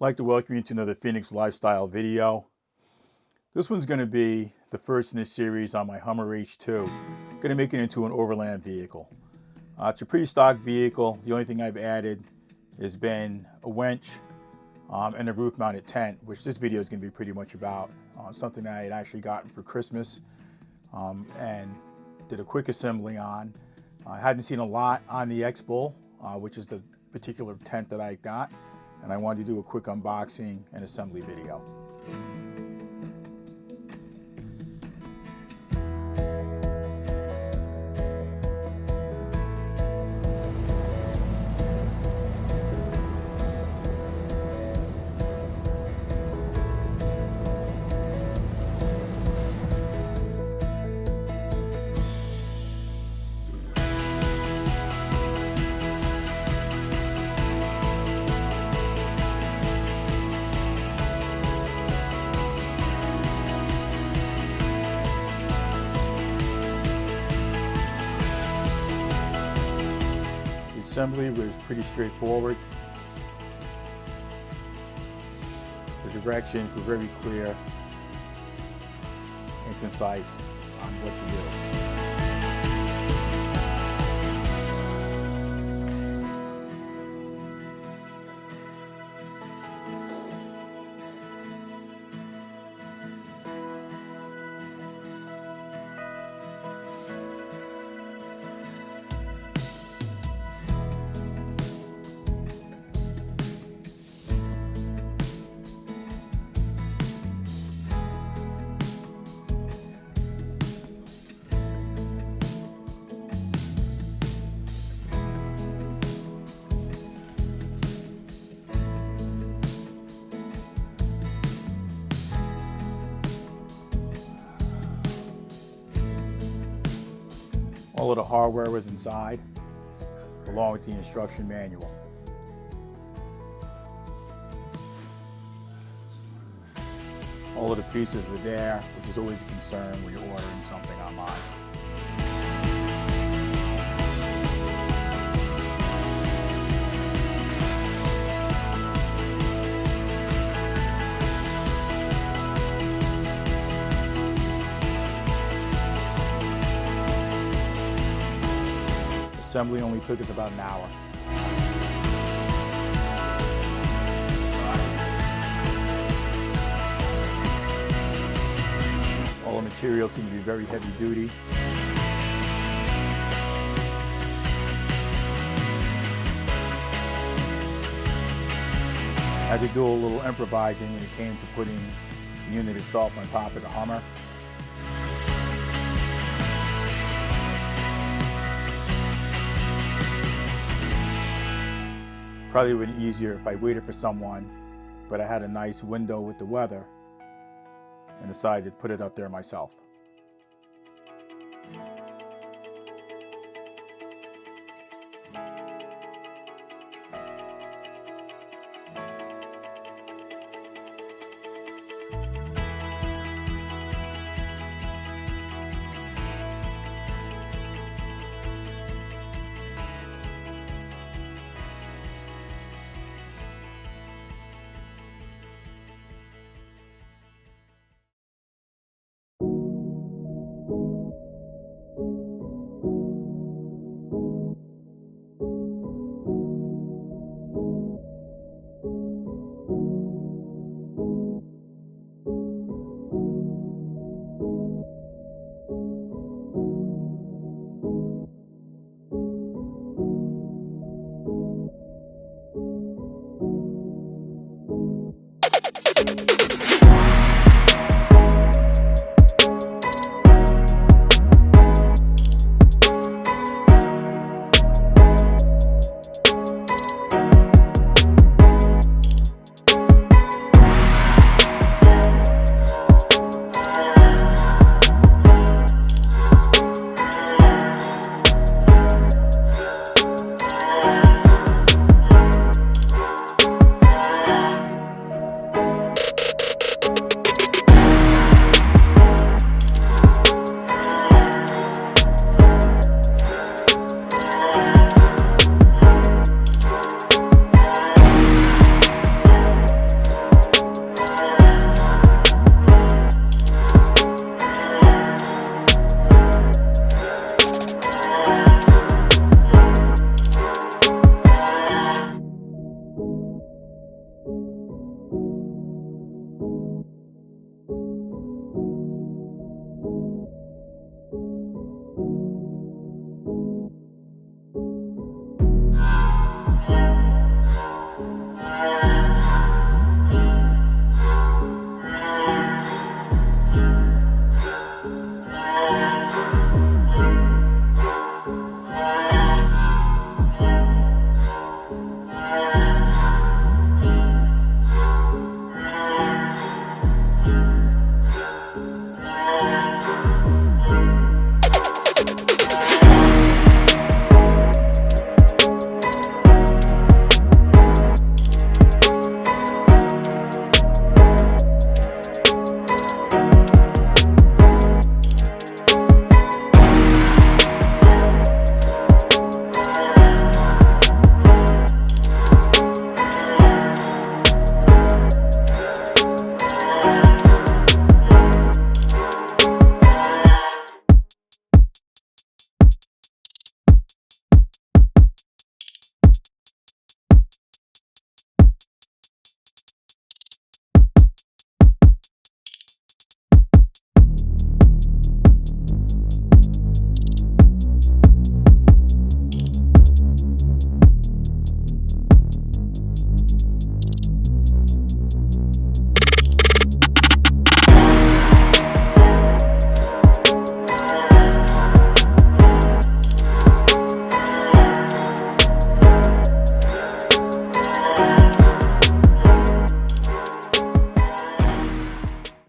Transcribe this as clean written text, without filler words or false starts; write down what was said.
I'd like to welcome you to another Phoenix Lifestyle video. This one's going to be the first in this series on my Hummer H2. I'm going to make it into an Overland vehicle. It's a pretty stock vehicle. The only thing I've added has been a winch and a roof-mounted tent, which this video is going to be pretty much about. Something that I had actually gotten for Christmas and did a quick assembly on. I hadn't seen a lot on the X-Bull, which is the particular tent that I got, and I wanted to do a quick unboxing and assembly video. The assembly was pretty straightforward. The directions were very clear and concise on what to do. All of the hardware was inside, along with the instruction manual. All of the pieces were there, which is always a concern when you're ordering something online. Assembly only took us about an hour. All the materials seem to be very heavy duty. I had to do a little improvising when it came to putting the unit itself on top of the Hummer. Probably would have been easier if I waited for someone, but I had a nice window with the weather and decided to put it up there myself.